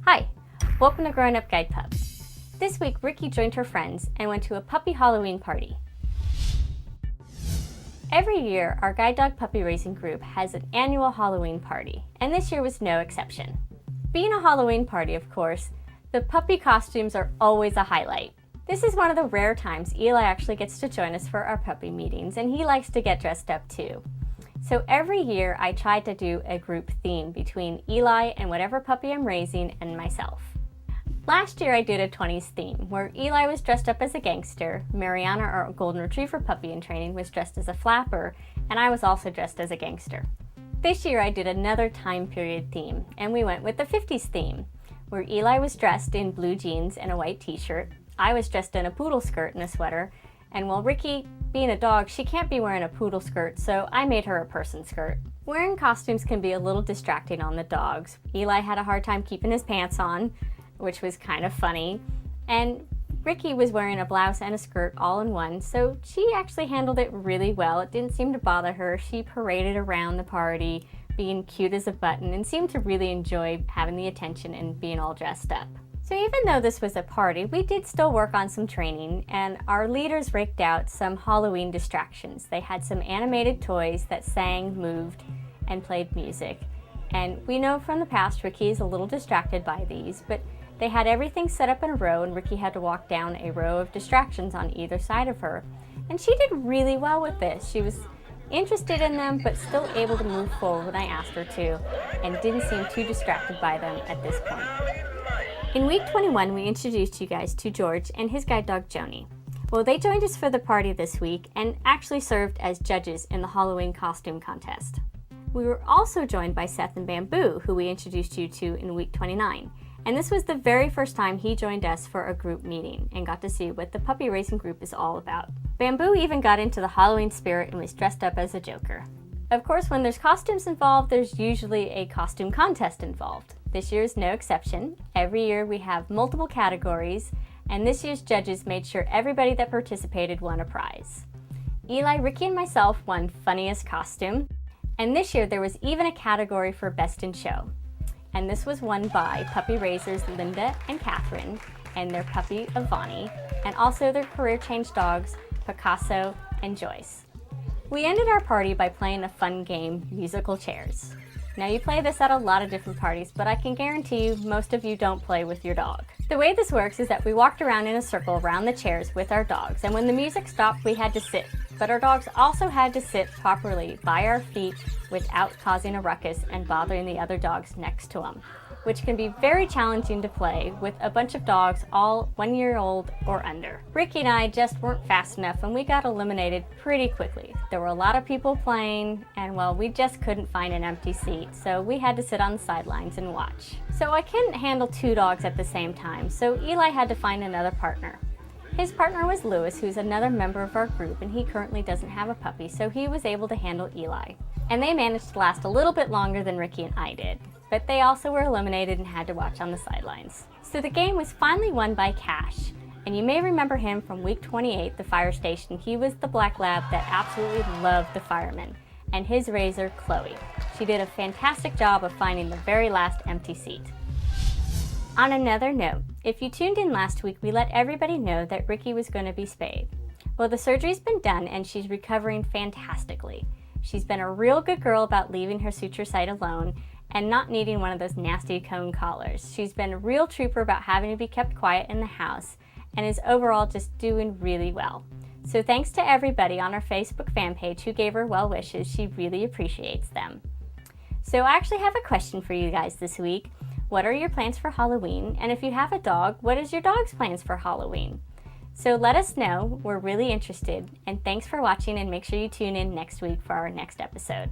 Hi, welcome to Growing Up Guide Pups. This week, Ricky joined her friends and went to a puppy Halloween party. Every year, our guide dog puppy racing group has an annual Halloween party, and this year was no exception. Being a Halloween party, of course, the puppy costumes are always a highlight. This is one of the rare times Eli actually gets to join us for our puppy meetings, and he likes to get dressed up too. So every year I try to do a group theme between Eli and whatever puppy I'm raising and myself. Last year I did a 20s theme where Eli was dressed up as a gangster, Mariana, our golden retriever puppy in training, was dressed as a flapper, and I was also dressed as a gangster. This year I did another time period theme, and we went with the 50s theme, where Eli was dressed in blue jeans and a white t-shirt, I was dressed in a poodle skirt and a sweater, and while Ricky, being a dog, she can't be wearing a poodle skirt, so I made her a person skirt. Wearing costumes can be a little distracting on the dogs. Eli had a hard time keeping his pants on, which was kind of funny, and Ricky was wearing a blouse and a skirt all in one, so she actually handled it really well. It didn't seem to bother her. She paraded around the party, being cute as a button, and seemed to really enjoy having the attention and being all dressed up. So even though this was a party, we did still work on some training, and our leaders raked out some Halloween distractions. They had some animated toys that sang, moved, and played music. And we know from the past Ricky is a little distracted by these, but they had everything set up in a row, and Ricky had to walk down a row of distractions on either side of her. And she did really well with this. She was interested in them, but still able to move forward when I asked her to, and didn't seem too distracted by them at this point. In week 21, we introduced you guys to George and his guide dog, Joni. Well, they joined us for the party this week and actually served as judges in the Halloween costume contest. We were also joined by Seth and Bamboo, who we introduced you to in week 29. And this was the very first time he joined us for a group meeting and got to see what the puppy racing group is all about. Bamboo even got into the Halloween spirit and was dressed up as a Joker. Of course, when there's costumes involved, there's usually a costume contest involved. This year is no exception. Every year we have multiple categories, and this year's judges made sure everybody that participated won a prize. Eli, Ricky, and myself won funniest costume, and this year there was even a category for best in show. And this was won by puppy raisers Linda and Catherine and their puppy Ivani, and also their career change dogs Picasso and Joyce. We ended our party by playing a fun game, musical chairs. Now you play this at a lot of different parties, but I can guarantee you most of you don't play with your dog. The way this works is that we walked around in a circle around the chairs with our dogs, and when the music stopped we had to sit, but our dogs also had to sit properly by our feet without causing a ruckus and bothering the other dogs next to them, which can be very challenging to play with a bunch of dogs all 1 year old or under. Ricky and I just weren't fast enough and we got eliminated pretty quickly. There were a lot of people playing and well, we just couldn't find an empty seat, so we had to sit on the sidelines and watch. So I couldn't handle 2 dogs at the same time, so Eli had to find another partner. His partner was Lewis, who's another member of our group, and he currently doesn't have a puppy, so he was able to handle Eli. And they managed to last a little bit longer than Ricky and I did, but they also were eliminated and had to watch on the sidelines. So the game was finally won by Cash, and you may remember him from week 28, the fire station. He was the black lab that absolutely loved the firemen, and his raiser, Chloe. She did a fantastic job of finding the very last empty seat. On another note, if you tuned in last week, we let everybody know that Ricky was going to be spayed. Well, the surgery's been done and she's recovering fantastically. She's been a real good girl about leaving her suture site alone and not needing one of those nasty cone collars. She's been a real trooper about having to be kept quiet in the house and is overall just doing really well. So thanks to everybody on our Facebook fan page who gave her well wishes. She really appreciates them. So I actually have a question for you guys this week. What are your plans for Halloween? And if you have a dog, what is your dog's plans for Halloween? So let us know. We're really interested. And thanks for watching, and make sure you tune in next week for our next episode.